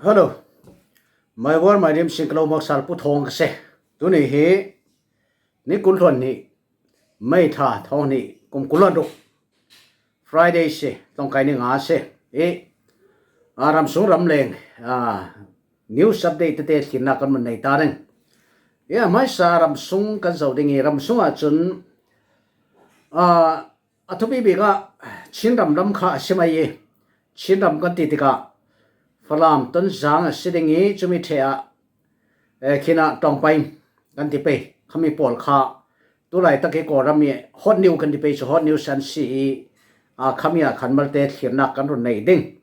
Hello, my word, my name is Sinklo Maksal Puthong Kase. Tuni he, ni kulon ni, may tha thong ni, kulon do. Friday se, tong kai ni nga se, ram sung ram leng, news update te kina kan man nei ta reng. Mai sa ram sung kan zau ding ram sung a chun, athupi bi ga chin ram lam kha semai ye, chin ram kan ti ka. Falam ton zang sitting e chumi thea kina tong pai kan ti pe khami pol kha tu lai ta ke ko rami hot new kan ti pe so hot new san si khamia khanmal te thirna kan ron nei ding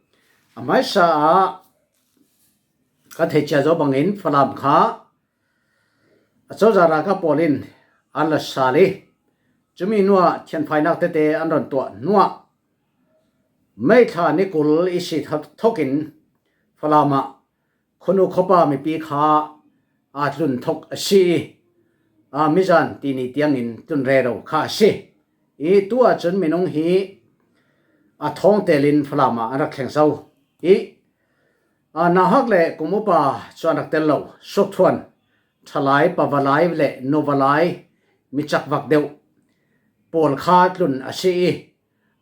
amai sa ka the cha zo bangin falam kha acho zara ka polin ala sali chumi nuwa chen phai nak te an ron to nuwa mai tha ni kul isi thokin Falama khonu khopa mi pi kha atlun thok si mizan tini tiangin tun rero kha si tua chun minong hi thong telin falama arak thleng sau na hak le kumupa chuanak tello sok thuan thalai pawalai le novalai mi chak wak deu pol kha tlun asi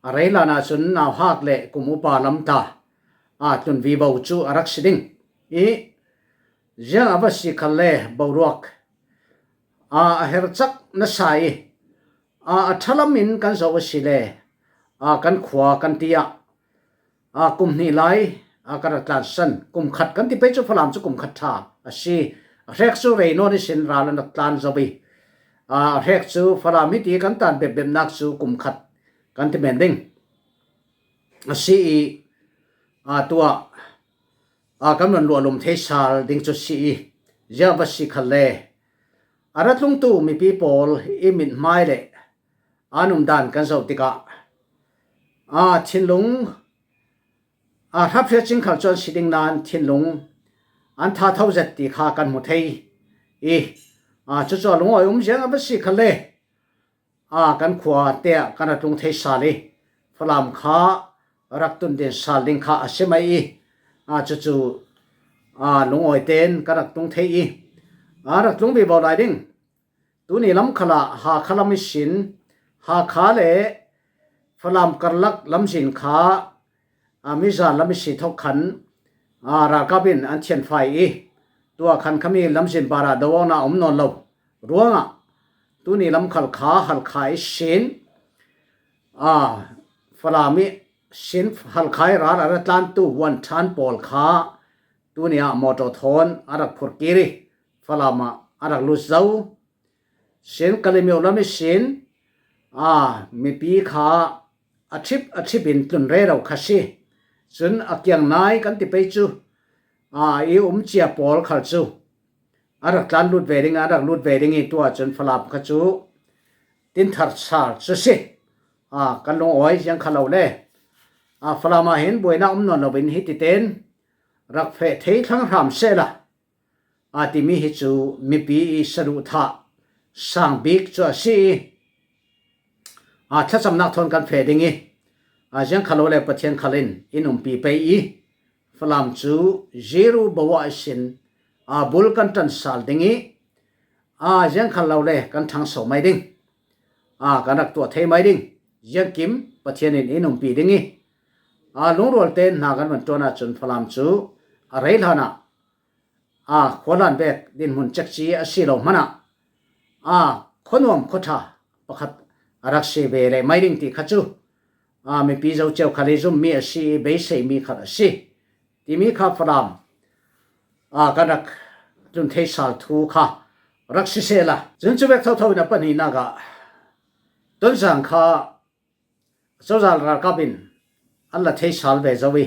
areila na chun na hak le kumupa lamta tun vivo chu arak siding jang abasi khalle bawruak herchak na sai thalamin kan zo sile kan khwa kan tia kumni lai karatlan san kum khat kan ti pe chu phalam chu kum khat tha asi rek chu reino ni sin ral na tlan zobi rek chu phalami ti kan tan bem nak chu kum khat kan ti mending asi tua kan man lo lum the sal ding chu si ja basi khalle aratlung tu mi people imin mai le anum dan kan zo tika thinlung hap fe ching khal chon siding nan thinlung an tha thousand ti kha kan mu thei chu chu lung oi jang basi khalle kan khwa te kan atlung the sali phalam kha raktun den salding kha asemai chu lung oi ten karak tung thei rak tung bi bolai ding tu ni lam khala ha khalam sin ha kha le phalam karlak lam sin kha miza lam si thok khan ra ka bin an chen phai tua khan khami lam sin bara dawna non lo ruanga tu ni lam khal kha hal khai sin phalami sin hal khai ra tlan tu wan than pol kha tunia moto thon arak phurkiri falama arak luzau sin kalimeu lami sin mi pi kha achip in tun re ro khasi chun akyang nai kan ti pe chu chia pol khal chu arak tlan lut wedding i tua chun falap kha chu tin thar sar chu si kan long oi yang khalo le falama hen boina non lo bin hititen rak phe thei thang ram sela atimi hi chu mi pi saru tha sang big chu si thlasam nak thon kan phe dingi jang khalo le pathian khalin inum pi pe falam chu zero bawa sin bul kan tan sal dingi jang khalo le kan thang so mai ding kanak to thei mai ding yang kim pathian in inum pi dingi lung rol ten nagan man tona chun phalam chu arei lana kholan bek din mun chakchi asilo mana khonom khotha pakhat arak se be le mairing ti khachu mi pi zo cheu khali zum mi asi be sei mi khat asi ti mi kha phalam kanak chun thei sal thu kha rak si se la chun chu bek thau thau na pani naga ton sang kha sozal ra kabin Allah thei sal ve zawi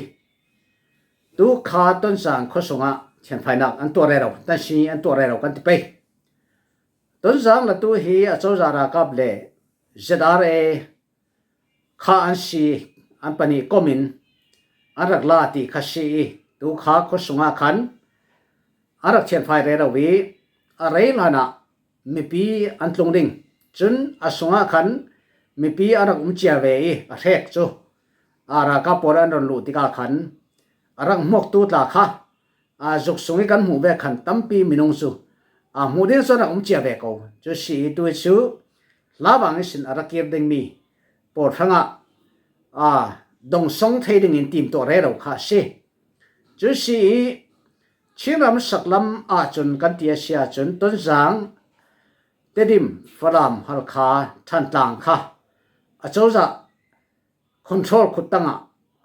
tu kha ton sang khosunga chen phai nak an to re ro ta si an to re ro kan ti pe ton sang la tu hi a cho za ra kap le zare kha an si an pani komin arak la ti khashi tu kha khosunga khan arak chen phai re ro wi a rei lana mi pi an tlung ding chun asunga khan mi pi arak chia ve a rek chu ara ka poran ron lu tika khan arang mok tu tla kha dục sung kan mu ve khan tampi minung su mu ding so na chia ve ko chu si tu chu la bang sin arakir ding mi por thanga dong song thei ding in tim to re ro kha se chu si chiram saklam chun kan tia sia chun ton jang tedim faram hal kha than tang kha achoza control khutanga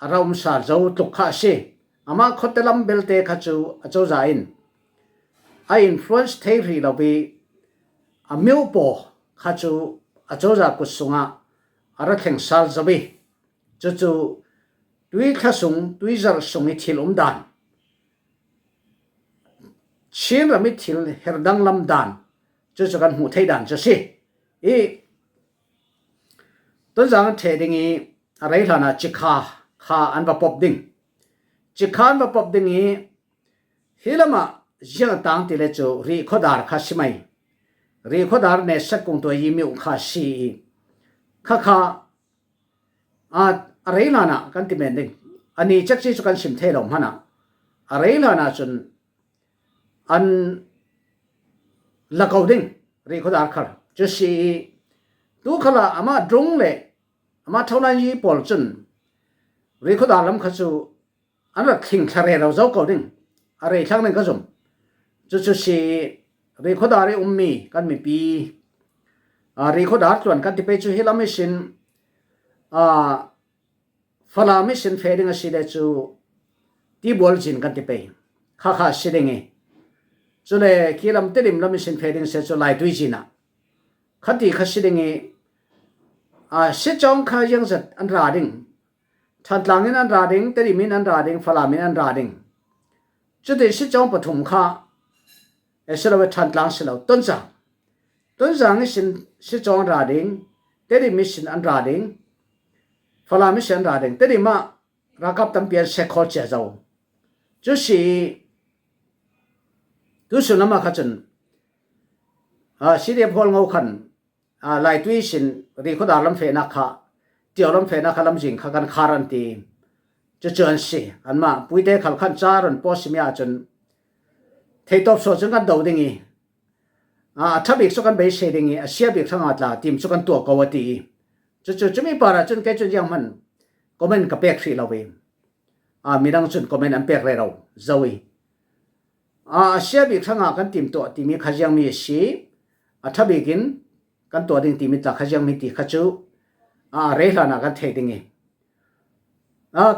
aram sa zo tuk kha se ama khotelam belte kha chu achoza in I influence theory lo bi amil po kha chu achoza kusunga ara theng sal zabi chu tui kha sung tui zar sung i thil dan chin rami thil herdang lam dan chu kan hu thei dan chu si e ton jang the ding i arai lana chikha kha an ba pop ding chikhan ba pop ding i hilama jang tang ti le chu ri khodar kha simai ri khodar ne sakung to yimi kha si kha arai lana kan ti men ding ani chakchi chu kan sim the lo hana arai lana chun an lakaw ding ri khodar khar chu si tu khala ama drong le ama thonan yi pol chun ri khodar lam khachu an ra thing thare ro zo ko ding are thang nang ka zum chu si ri khodar e ummi kan mi pi ri khodar chuan kan ti pe chu hilam sin fala mi sin fading a si le chu ti bol jin kan ti pe kha siding e chule kilam telim lam sin fading se chu lai tui jina khati khasiding e se chong kha yang zat an ra ding than tlang in an ra ding teri min an ra ding fala min an ra ding chu de se chong pathum kha eselo than tlang selo ton jang sin se chong ra ding teri min sin an ra ding fala min sin ra ding teri ma rakap tam pian se khol che zo chu si tu su nama kha chun si de phol ngau khan lai tui sin ri khodar lam fe na kha tiaw lam fe na kha lam jing kha kan kharan ti chuan si an ma puite khal khan charon posimia chun thei top so chung kan do ding i thabik so kan be se ding i asia bik thanga tla tim so kan to ko wati chu mi para chun ke chu yang man comment ka pek thri lawe mirang chun comment an pek re ro zawi asia bik thanga kan tim to ti mi khajang mi si athabikin kan to ding ti mi ta khajang mi ti khachu re hlana kan thei ding e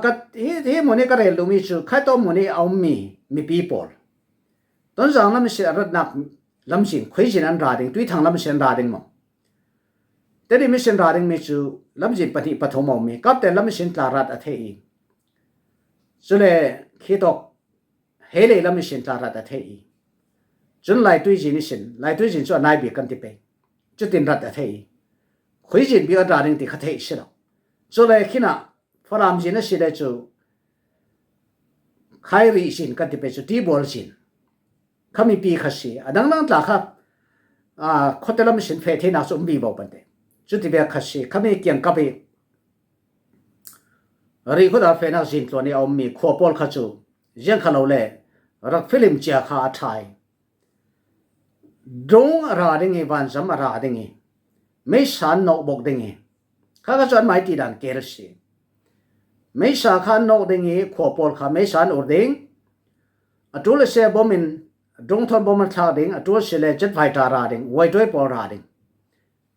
ka he mone ka re lu mi chu khai to mone au mi people ton jang lam se rat nak lam sin khoi jin an ra ding tui thang lam sen ra ding mo teri mi sen ra ding mi chu lam jin pati pathom mo mi kap te lam sin tla rat a thei chule khi tok hele lam sin tla rat a thei chun lai tui jin sin lai tui jin chu nai bi kan ti pe chu tin rat a thei khoi jin bi ra ding ti kha thei silo chule khina faram jin a si le chu khai ri sin kan ti pe chu ti bol sin khami pi khasi adang nang tla kha khotelam sin fe the na sum bi bo pante chu ti be khasi khami kyang ka be ri khoda fe na sin tlo ni om mi kho pol kha chu jeng khalo le rak film chia kha thai dong ra ding e van zam ra ding e me san no bok ding e kha ka chon mai ti dan ker si me sa kha no ding e kho pol kha me san ur ding atul se bomin dong thon bom tha ding atul se le jet phai ta ra ding wai toy por ra ding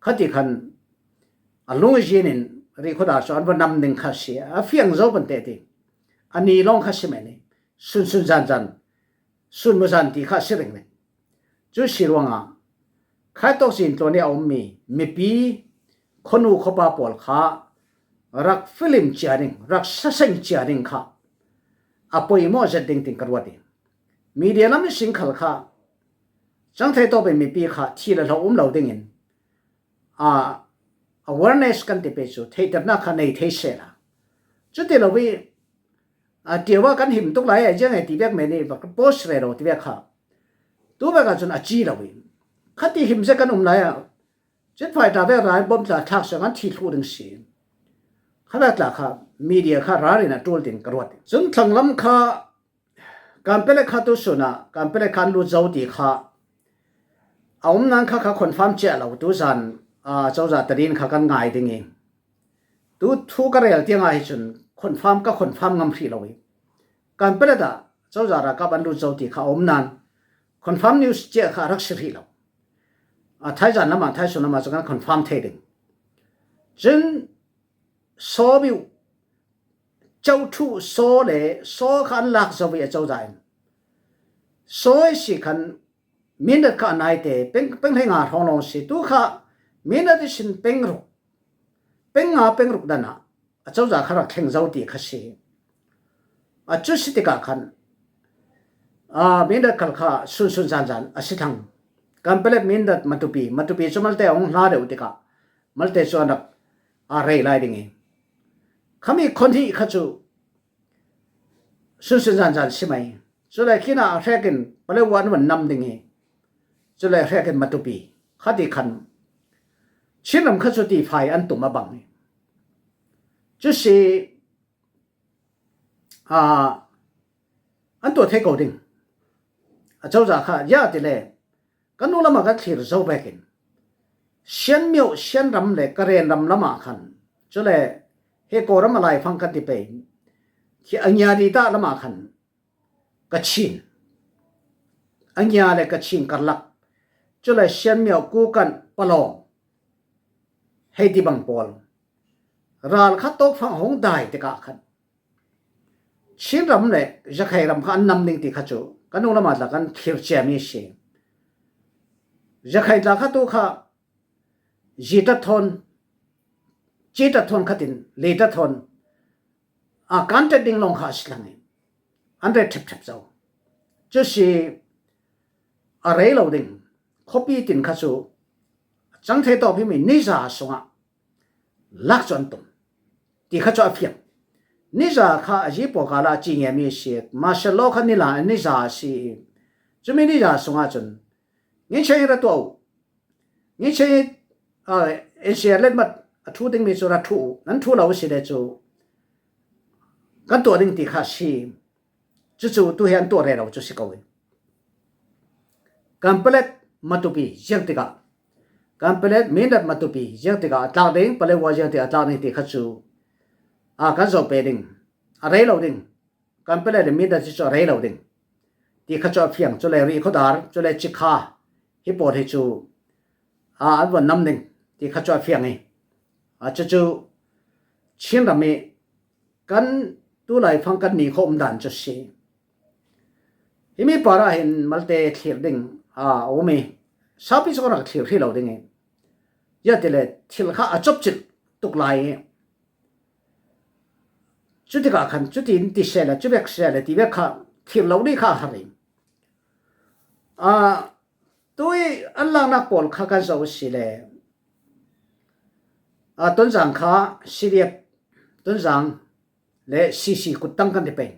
khati khan alung jinin ri khoda so an nam ding kha si a fiang zo ban te ti ani long kha si me ni sun jan sun mo jan ti kha si ring ne chu si ronga khai tok sin to ne om mi pi khonu khopa pol kha rak film charing rak sasang charing kha apoi mo ja ding ting karwati media lam sing khal kha chang thai to be mi pi kha thi la lo lo ding in awareness kan te pe chu thei tar na kha nei thei se la chu te lo wi tiwa kan him tuk lai jang ai ti bek me ni ba post re ro ti bek kha tu ba ka chun a chi lo wi khati him se kan lai jet phai ta be rai bom tla thak sa kan thi thu ding si khala tla kha media kha ra ri na tol tin karwat chun thlang lam kha การเป็นข้าตุสุนะการเป็นการรู้เจ้าดีข้าเอานั้นข้าคอนฟาร์มเจ้าเราตัวจันเจ้าจะตัดดินข้ากันง่ายดิ่งเองตัวทุกกระเรื่องที่ง่ายจนคอนฟาร์มก็คอนฟาร์มงามฟรีเราเองการเป็นด่าเจ้าจะรักกับรู้เจ้าดีข้าเอานั้นคอนฟาร์มนิวส์เจ้าข้ารักสิ่งเราไทยจันน้ำมันไทยสุนมาจะกันคอนฟาร์มเทดิ่งจนโซบิวเจ้าทุโซเล่โซขันหลักจะไปเจ้าใจโซสิขันมินเดขันไหนเตะเป็นให้งาท้องลงสิตัวข้ามินเดสินเป็นรุกเป็นงาเป็นรุกดันนะเจ้าใจข้ารักแข่งเจ้าตีข้าสิจุดสิติกาขันมินเดขันข้าสุนจันสิทังการเป็นมินเดมาตุปีจมัลเตอองลาเดอุติกามัลเตจวนนักอะไรไล่ดิ่งเขามีคนที่เขาจูสุนจันใช่ไหมจุดแรกที่น่าแรกินไปเลยวันนำดิ่งจุดแรกกินมาตุปีเขาดีขันชิ้นลำเขาจูตีไฟอันตุ่มมาบังจุดสี่อันตัวเทกดิ่งเจ้าจากข้ายาติเลยกันนู้นละมาก็ขีดเจ้าไปกินเชียนมิวเชียนรำเลยกระเรียนรำละมาขันจุดเลยเฮโกรมาไลฟังกันที่เป็นที่อัญญาดีตาละมาขันกัชินอัญญาเลยกัชินกันลักจุเลยเชียนมิวกูกันปลองให้ที่บังปอลราลขัดตกฟังหงได้ติกาขันชินรำเลยจะใครรำขันนำนิ่งติขจูกันนู้นละมาละกันเขียวเจียมีเสียจะใครละขัดตัวข้าจีตทนจีตทนขัดินลีตทนการจะดิ่งลงขาสลังอันเดทิบเจ้าจะสิอะไรเราดิ่งคบปีตินข้าสูจังเทต่อพี่มีนิจาสงะลักจวนตุมที่ข้าจะเพียงนิจาข้าจีปกาลาจีเงียมีเสียมาเชลโลขันนี่ละนิจาสิจะมีนิจาสงะจนงี้ใช่ระตัวงี้ใช่เอเชียเล่นมาทูดิ่งมีจุระทูนั้นทูเราสิเดจูกันตัวดิ่งที่ข้าสิจู่ตัวเห็นตัวเรเราจะสิกเอากันเปล็ดมาตุปีเจียงติกากันเปล็ดมีนัดมาตุปีเจียงติกาตาดิ่งเปล็ดว่าเจียงติกาตาดิ่งที่ข้าจูกันจะเป็นดิ่งอะไรเราดิ่งกันเปล็ดมีนัดที่จะอะไรเราดิ่งที่ข้าจะเพียงจะเลยรีขดาร์จะเลยจิกขาฮิปโปที่จูอันวันน้ำดิ่งที่ข้าจะเพียงไงจู่ชินรำมีกันตัวไหลฟังกันนี่เขาดันจะเสียที่มีปาราเห็นมัลเตเขียดดิ่งโอเมชาวพิจารณาเขียดที่เราดิ่งยาติเลยที่ข้าจบจิตตุกไลจุดที่ข้าขันจุดที่อินทิเชลจุดเบกเชลที่เบกข้าเขียดเราดีข้าหาริตัวอันหลังนักบอลข้ากันจะวิสิเลยต้นจังข้าสิเรียบต้นจังและซีกุดตั้งกันที่เป็น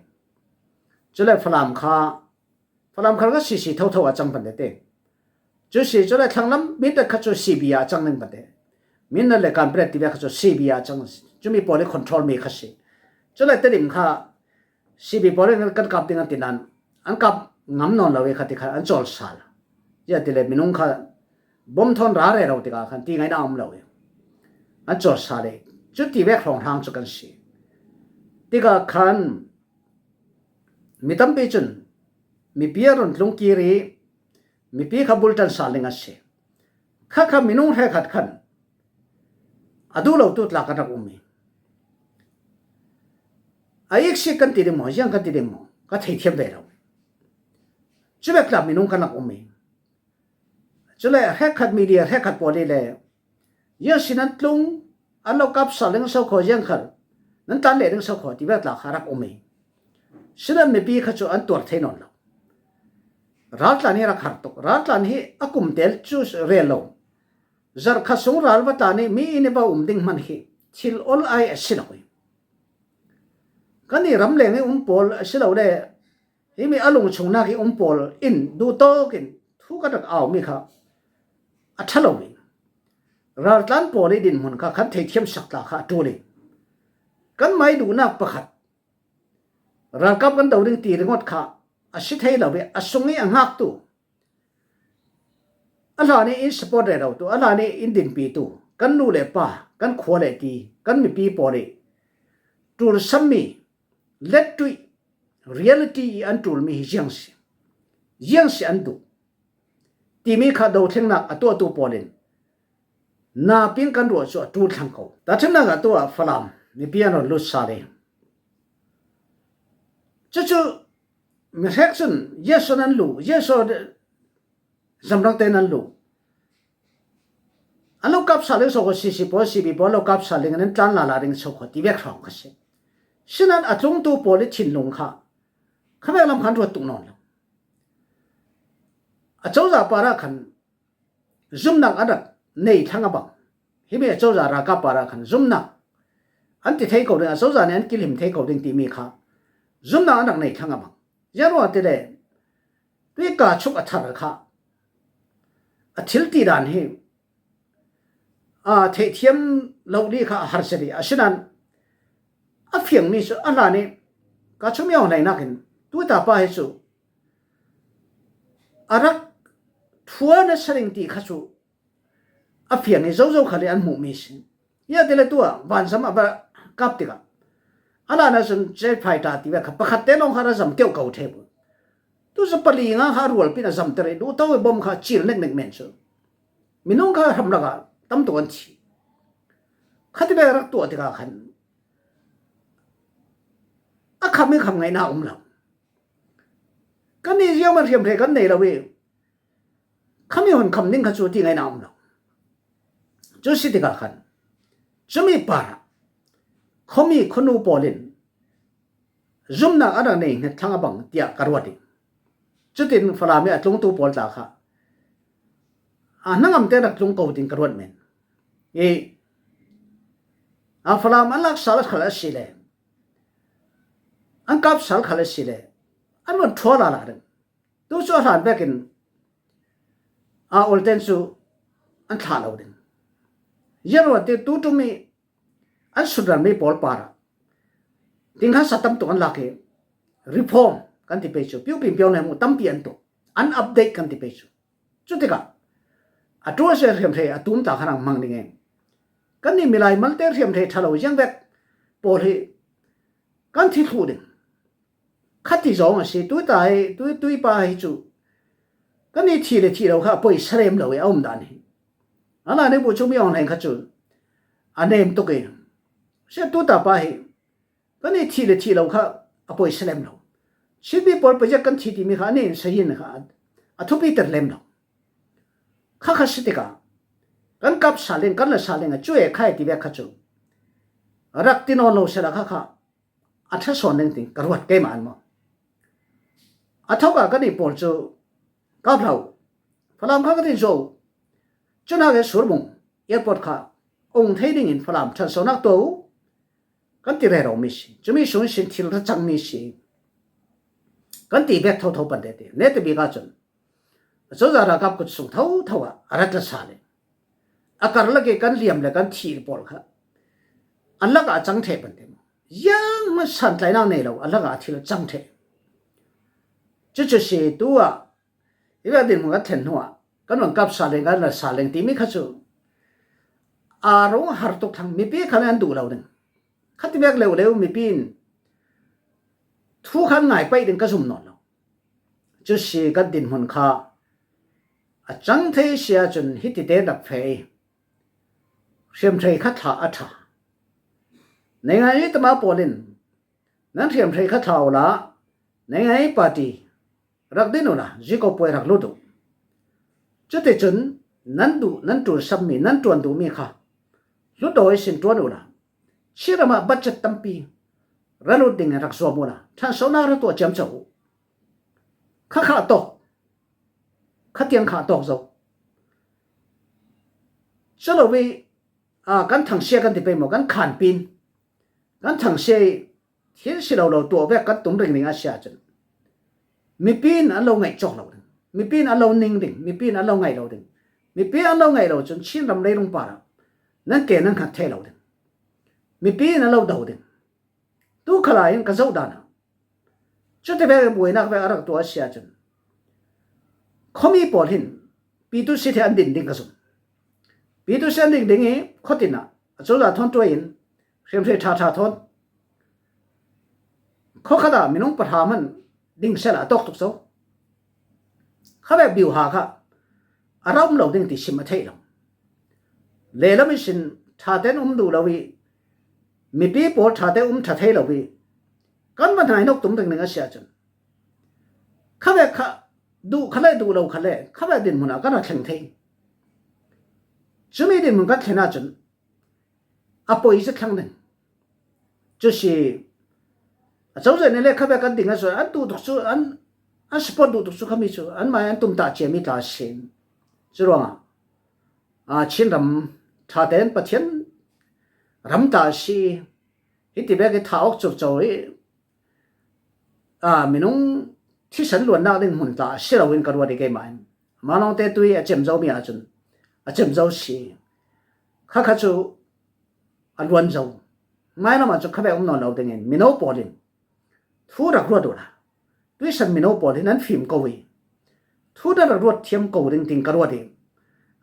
จุดเลยฝรั่งข้าก็ซีเท่าจังปันเดเต้จุดซีจุดเลยทางนั้นมิตรข้าจุดซีบีอาจังนึงปันเดมินนั่นเลยการเปลี่ยนที่เบกข้าจุดซีบีอาจังจุดมีบอลคอนโทรลมีข้าซีจุดเลยเตลิมข้าซีบีบอลกันกับติงอันตินันอันกับงำนอนเราเองข้าที่ข้าอันจอลซาลยาติเลยมินุงข้าบ่มทอนร้าเร่เราติกาขันที่ไงน่าอมเราเองอันจอลซาเลยจุดที่เบกของทางจุกันซีติกาขันมีตั้มปีจุนมีเปียรุนลุงกีรีมีปีขบุลตันสาลิงอัสเซข้ามินุงให้ขัดขันดูเราตุดลักนักมีไอ้เอกสิกันติดหมอยังกันติดหมอก็เทียบได้เราจุดเล็กลับมินุงกันนักมีจุดเล็กให้ขัดมีเดียให้ขัดพอดีเลยยังสินันลุงอันเรากับสาลิงเสาขอยังขัดนั่นตอนเลี้ยงเสาขอที่เวลาหารักมีสิ่งไม่ปีข้าจะอันตัวเทนอนเรารัฐลานี่รักหัดตกรัฐลานี่อากุมเตลจูสเรลจาร์ข้าส่งรัฐวัตานี่มีอินบ่าวดิ่งมันฮีทิลอลไอสินเอากันนี่รำเลี้ยงปอลสิเราเลยที่มีอารมณ์ชงนักปอลอินดูโตกินทุกข์กันเอามีข้าอัฐเรารัฐลานปอลดินมันข้าขันเทียมสักตาข้าตัวเลยกันไม่ดูนักประคัดรัฐกับกันตัวดิ่งตีเรื่องวัดข้า สิเทเราเวอสงนี้งักตุอัลลานี่อินสปอร์ตเราตุอัลลานี่อินดินปีตุกันนูเลป่ากันขวเลตีกันมีปีปอเลยตูรซัมมีเลตตุยเรียลิตี้อันตูรมียังสิอันตุที่มีข้าดูเทงนักตัวปอเลนนาพิงกันรัวชัวตูทั้งเขาแต่เทงนักตัวฝรั่งมีเปียโนลุสซาเลจู่ๆมีเซ็กซ์เยซูนันลูเยซูสำรักเตนันลูอันลูกกับสาลิงส่งสิปอสิบิปอลูกกับสาลิงนั้นจันลาลาริงส่งที่เวกฟังกันสิฉะนั้นอัตรงตัวปอลิชินลงค่ะข้าไม่ลำคันรัวตุนนแล้วเจ้าจ่าปาระขันซุ่มนักอันดับในทางบังที่มีเจ้าจ่ารากับปาระขันซุ่มนักอันที่เทเขาเรื่องเจ้าจ่าเนี่ยอันกิลิมเทเขาเรื่องที่มีค่ะซุ่มนักอันดับในทางบังยารู้ว่าที่เดด้วยการชุกอัฐระค่ะอัฐิลตีดานเฮเทียมเราดีค่ะหาร์เสรีฉะนั้นเพียงนี้สุอันนั้นก็ชุ่มยาวในนักเห็นตัวตาป้าเฮสุรักทัวร์นัสริงตีข้าสุเพียงนี้เจ้าขลีอันมุมิสิยาเดลตัววันสมัยกับติกาอันนั้นสุนเจ็บไฟตาตีแบบปะขัดเตลงหาราจำเกี่ยวกับเทปตัวจะปลีงหารัวปีน่ะจำเตยดูตัวบอมข้าจีรเล็กเมนสุมินงข้าทำละกันตั้มตัวอันที่ข้าที่ไปรักตัวที่ข้าขันข้าไม่คำไงน่าเรากันนี่ยังมันเรียมเรกันในเราเว้ข้าไม่หันคำนิ่งข้าจู่ที่ไงน่าเราจุดสิ่งที่ข้าขันจะมีปาระเขามีคนอุปนินจุ่มนักอะไรเนี่ยทั้งบังเตียกระวดิจุดที่ฝรั่งเนี่ยตรงตัวปอลตาค่ะนั่งอำเตนักตรงเขาดิ้งกระวดเมนฝรั่งมันลักษณะขลังสิเลยอันกับสัลขลังสิเลยอันมันทัวร์ละเรื่องตัวชัวร์หันไปกินอุลเทนซูอันท่าเราดึงยันวันที่ตัวทุ่มอันสุดรันไม่พอปาระทิ้งข้าสัตย์ตัวอันลักเกรีฟอร์มกันที่ไปชูพิวพิมพิวเนี่ยมุตั้มเปลี่ยนตัวอันอัปเดตกันที่ไปชูจุดที่กันตัวเสียเรียมเทตุ้มตาขนาดมังดิ่งเองกันนี่มีหลายมันเตอร์เรียมเททะเลยังแบบพอที่กันที่ถูดึงขัดที่สองสิตัวตายตัวป้าให้จูกันนี่ที่เราค่ะไปเสริมเราเอาไม่ได้อันนั้นเนี่ยผู้ชมยังไงขัดจูอันนี้มันตุกเองเสียตัวตาป้าให้กันนี่ที่เราค่ะไปเสริมเราชีวิตพอไปจากกันที่มีข้านี่เสียนค่ะทุบไปเตอร์เล่มเราข้าสิทธิ์กันกับสาลิงกันละสาลิงช่วยใครที่เบียขัดจูรักที่นอนเราเสียละข้าอัฐสอนนึงติงกระวัดเกมันมั้งเท่ากับกันนี่ปอลจูกับเราฝรั่งข้าก็ที่จูจนหาเกิดสุรมุงเอร์พอร์ตข้าองค์เทดิ่งอินฝรั่งฉันสนักตัวกันที่เราไม่ใช่จะมีส่วนสิ่งที่เราจังไม่ใช่กันที่เบียเท่าปันเดียเนตบีกาจนจะจะรักกับกุศลเท่าอะไรจะสาลิอาการละเกกันเลี่ยมเลยกันทีปอลข้าอันละก็จังเทปันเดียยังมันสั่นใจนั่งในเราอันละก็ทีละจังเทจะเสียตัวอีกอย่างหนึ่งมันก็เห็นหัวกันวันกับสาลิงกันละสาลิงที่มีข้าจูอารมณ์หาตุกทางมีปีขันอันดูเราหนึ่งขัดที่เบียกเร็วมีปีนทุกขันไหนไปดึงกระสุนนอนเราจะเสียกันดินหันข้าจังเทเสียจนฮิตเดดับเฟยเสียมเทขัดถาอัฐาในไงตมาปอลินนั้นเสียมเทขัดถาละในไงปาร์ตี้รักดินุนะจีก็ป่วยรักลุดุจุดที่จนนั้นตัวสัมมีนั้นตัวดูมีค่ะลุดโดยสินตัวนู้นะชีรมาบัจจตัมปีรัลุดิ่งรักสวมุนะท่านสนาระตัวจำเจ้าข้าโตข้าเตียงข้าโตจ้าฉะนั้นกันทั้งเสียกันที่ไปหมดกันขันปีนกันทั้งเสียที่สิเราตัวแบบกันตุ้มเร่งอาเซียจนมีปีนอันเราไงจอกเราดึงมีปีนอันเรานิ่งดึงมีปีนอันเราไงเราดึงมีปีนอันเราไงเราจนชิ้นรำเลยลงป่านั่นเกนั่นขัดเทเราดึงมีปีนอันเราเดาดึงตู้ขลายกันเจ้าดานะ จุดที่แบบบุยนักแบบอะไรตัวเสียจนเขามีปอลินปีตุสิที่อันดินดิ่งกระสุนปีตุสิอันดิ่งดิ่งเขาตินะจุดละทนตัวเองเชื่อมเชื่อชาทนเขาขนาดมีน้องประธามันดิ่งเสละตกตุกโซเขาแบบบิวหาค่ะอารมณ์เราดิ่งติชิมมาเทลเลแล้วไม่ชินชาเต้นดูเราวิมีปีปอชาเต้นชาเทเราวิกันมันหายนกตุ้มถึงหนึ่งเสียจนเขาแบบดูเขาเลยดูเราเขาเลยเขาแบบดินมันก็น่าแข็งเทงจะไม่ดินมันก็แข็งน่าจนอ่ะปอยสักครั้งหนึ่ง就是เจ้าเจ้าเนี่ยเลยเขาแบบกันดิ่งอ่ะส่วนอันดูตุกสุอันสปอร์ตดูตุกสุเขามีส่วนอันมาอันตุ้มตาเจียมีตาเสียนจะรู้อ่ะชินรำชาเต้นประเทศรำตาสีฮิติเบกท้าออกจุดโจ้มีน้องที่ฉันล้วนนักเล่นหุ่นตาเชื่อเราเองกันว่าได้แก่ไหมมาลองเตะตัวเจ็บเจ้ามีอาจจะเจ็บเจ้าสีข้าจูอันล้วนเจ้าไม่ละมาจุข้าแบบนอนเราเด้งมีน้องปอดินทูรักรัวดูละด้วยฉันมีน้องปอดินนั้นฟิล์มกวีทูรักรัวเทียมกวีติงกันว่าดี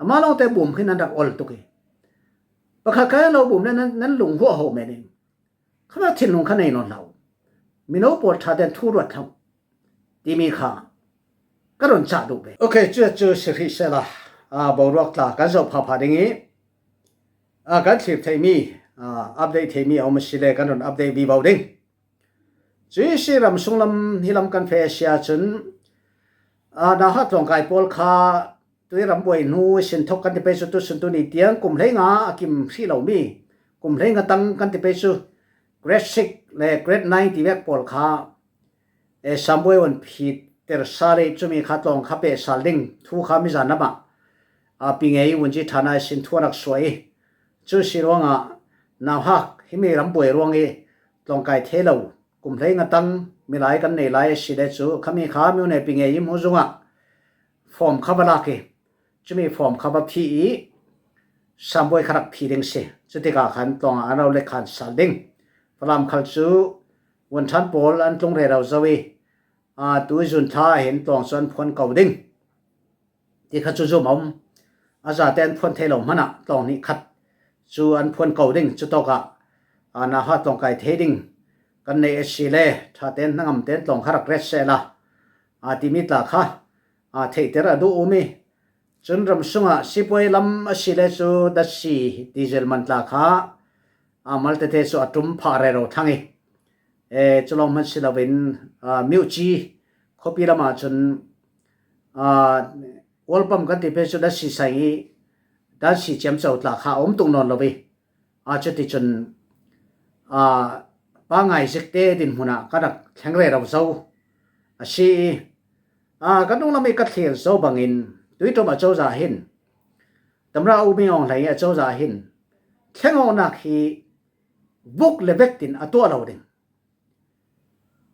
มาลองเตะบุ๋มขึ้นนั้นรักอลตุกีปะข้าแค่เราบุ๋มนั้นหลงหัวหัวแม่เนี่ยข้าแบบทิ้งลงข้างในนอนเรามีน้องปอดชาเดนทูรัวทั้งที่มีค่าก็โดนจัดดูไปโอเคเจอสิริเสละบรักตากันจะพาดิ่งกันคลิปที่มีอัปเดตที่มีเอามาสิเลกันโดนอัปเดตบีบาวดิ่งจุยสิรำส่งลำฮิลำกันเฟเชียจนนาฮัดลงไก่ปอลคาตัวรำบวยนูสินทกกันที่ไปสุดสุดตัวนี้เตียงกุมเล้งกิมสีเหล่ามีกุมเล้งตั้งกันที่ไปสุดเกรด6และเกรด9ที่เวกปอลคาสามบวยวันผิดแต่สารีจุมีขัดลงขับเปสาลิงทุกขามิจานะมาปีเงยวันจีฐานะสินทัวนักสวยจุสิรวงนาฮักฮิมีรำบวยรวงลงไก่เทลาวกุมเล้งตั้งมีหลายกันในหลายสิเดจูขามีขามีในปีเงยมุจงฟอร์มขับลากจุมีฟอร์มขับพีสามบวยขรักพีดิงเสจุดที่กาขันตรงอันเราเล็กขันสาลิงพลัมขัลจูวันทันปอลอันตรงเรือเราจะวิตัวจุนท่าเห็นตรงส่วนพนเก่าดิ่งที่ขัดจู่ๆมั่งอาจารย์เต้นพนเทลงมันตรงนี้ขัดจูอันพนเก่าดิ่งจุดตอกนาฮัดตรงไก่เทดิ่งกันในเอชิเล่ท่าเต้นนั่งเต้นตรงขรักเรสเซล่าที่มีตาค่ะเทเตระดูอุมีจนรำสุงสิบวันลำเอชิเล่จูดัชชีดีเซลมันตาค่ะมัลเตเทจูอัตุมพาเรโรทั้งจุลมันสิลาวินมิวจีขบีละมาจนวอลปัมกันที่เป็นสุดดัชชีใส่ดัชชีเจมส์เอาตาค่ะอมตุงนอนลวิจุดที่จนบางไงสิกเตดินหัวหน้าก็นักแข่งเรือเราเจ้าชีกันต้องเราไม่กัดเขียนเจ้าบางอินด้วยตัวมาเจ้าจ่าหินตำราอุบิองไหลเจ้าจ่าหินแข่งเอาหนักฮีบุกเลเวกตินตัวเราเด้ง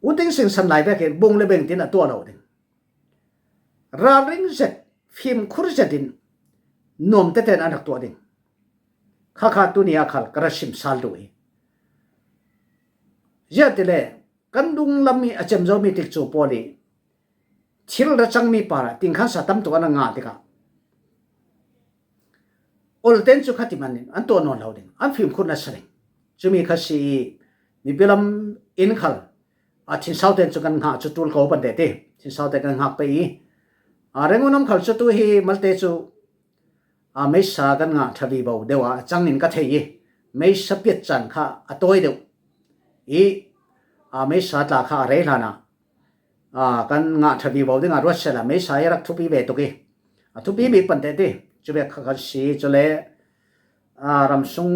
อุติงสิงสันไหลเวกบุกเลเวกตินตัวเราเด้งราริงเจ็ดฟิล์มคุรเจ็ดินนมเตเตนอันดักตัวเด้งข้าตัวนี้ขัลกระชิมซาลด้วยยะติเลกันดุงลำมีอาจจะไม่ติดจูปอลีชิลระจังมีปาระติงขันสัตมตัวนั้นงาติกาโอลเทนจุขัดมันอันตัวนอนเราเด้งอันฟิล์มคุณนัสเร่งจุมีขัดสีมีเปลมอินขัลชินสาวเทนจุกันหาจุดตูลเขาบันเดตชินสาวเทนกันหาไปเรื่องนั้นขัลจุดตัวฮีมัลเตจูไม่สากันงาทวีบ่าวเดี๋ยวจังนินกัดเฮีไม่สเปียจันข้าตัวเดียวไม่สาตาข้าเรลานะกันงาทวีบ่าวเดี๋ยวงารัชละไม่สายรักทุบีเบตุกีทุบีมีปันเดตจุเบกขัดสีจุเลรำซุง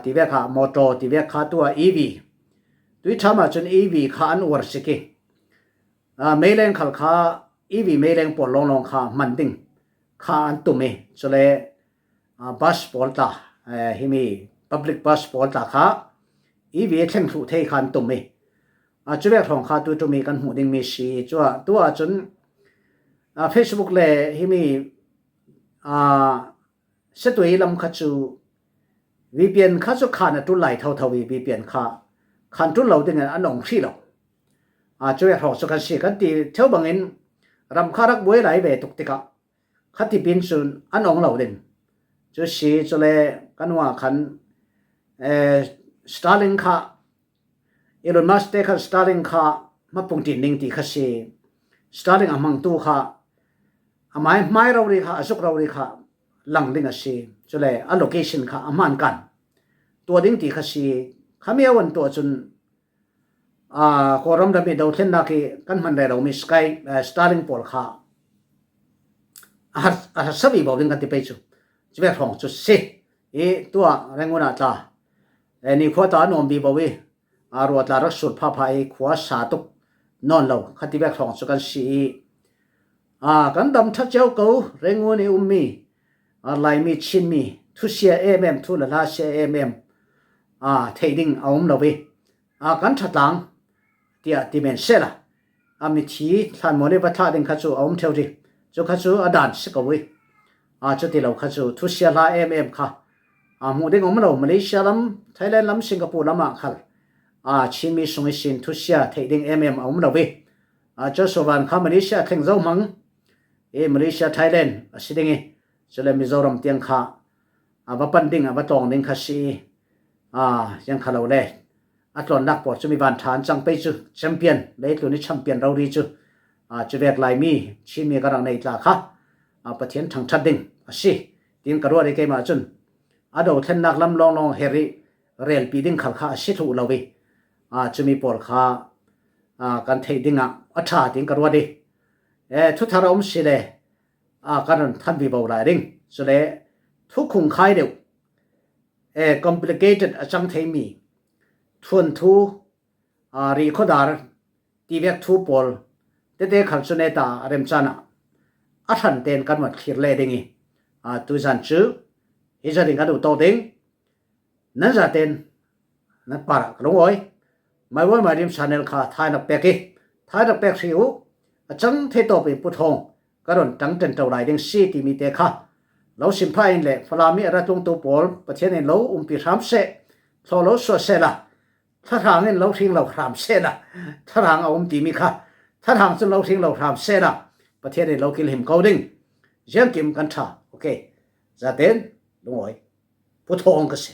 ตีเบกมอเตอร์ตีเบกตัวEVด้วยทำมาจนEVข้าอันวัวสิกีไม่เล่นขัลข้าEVไม่เล่นปอลลงข้ามันดิ่งข้าอันตุเมจุเลบัสปอลตาฮิมี public bus ปอลตาข้าEV เท่งถูเทข้าอันตุเมจุเบกของข้าตัวตุเมกันหูดิ่งมีสีจัวตัวจนFacebook เลยฮิมีเสตุยลำขัดจู VPN ข้าจุข้านะตุไหลเท่าVPN ข้าขันตุเราดิ่งอันองที่เรา ช่วยหอกสุกันสิกันตีเท่าบังเอินรำคารักบวยไหลเวตุกติกะขัดที่ปินซุนอันองเหล่าดินจะสีจะเลยกันว่าขันสตาร์ลิงค่ะอีลอนมัสเตคันสตาร์ลิงค่ะมาปุ่งตินนิงตีขัดสีสตาร์ลิงอามังตูค่ะอาไม่เราดีค่ะอสุกเราดีค่ะหลังลิงสีจะเลยอัลโลเคชันค่ะอามันกันตัวดิ้งตีขัดสีขมิ้วันตัวจนโครมดำมีดาวเทนนักกันมันได้เรามีสกายสตาร์ลิงพอลค่ะสบีบอกดิ้งกันที่ไปจูจะเป็นของจุดสิตัวแรงงานตานี่ขวดตานอมบีบวีรัวตารักสุดพาพายขวาสาตุกนอนเราขัดที่เป็นของสุกันสีกันดำทักเจ้าเก่าแรงงานมีลายมีชินมีทุเสียทุละลาเสียเทดิ้งเอาเราไปกันทัดหลังที่เป็นเสละมีทีท่านโมเลบัตรดิ้งขัดจูเอาเท่าที่จูขัดจูด่านสกวีจุดที่เราขัดจูทุเสียลาค่ะมูดิ้งเรามาเลเซียลำไทยแลนด์ลำสิงคโปร์ลำขัดชินมีสมัยสินทุเสียเทดิ้งเอาเราไปเจ้าสวรรค์ข้ามาเลเซียแข่งเจ้ามังมาเลเซียไทยแลนด์สิดิ้งจะเลยมิโซรัมเตียงค่ะว่าปันดิ้งว่าตองดิ้งขัดสียังขัดเราเลยอัตลอนนักปอดจะมีบานฐานจังไปจูแชมเปี้ยนเลยตัวนี้แชมเปี้ยนเราดีจูจะเวกลายมีชิมีกำลังในตาค่ะประเทศทางชัดดิ้งสิดินกระโดดได้เกมาจุนดูเทนนักลำลองเฮริเรลปีดิ้งขัดค่ะสิถูเราไปจะมีปอดค่ะกันเทดิ้งอัฐาดิ้งกระโดดดีทุกทารอมสิเลยกันท่านวิบาวลายดิ้งจะเลยทุกคงคายเดียวcomplicated จังเทมีทวนทูรีคอดาร์ทีเวกทูปอลเด็กขันสุนเนตาเรมจานะอัฐันเตนกันวัดขีดเล่ดิ้งตุจันจูฮิจาริงกันดูโตดิ้งนั่นจะเตนนั่นปาร์กลงไว้ไม่ว่ามาดิมชาเนลค่ะท้ายนักเปกี้ท้ายนักเปกสิวจังเทโตเป็นผู้ทองกันวันจังเต็นเท่าไรดิ้งซีที่มีเตค่ะเราสิมพายเล่ฟลามีอะไรตรงตัวปอลประเทศนี้เราปีรำเสะโซโลสวเสละถ้าทางนี้เราทิ้งเราทำเสละถ้าทางเอาตีมีค่ะถ้าทางจนเราทิ้งเราทำเสละประเทศนี้เรากินหิมเขาดิ้งยังกิมกันท่าโอเคจะเต้นลงไว้ผู้ทองก็เส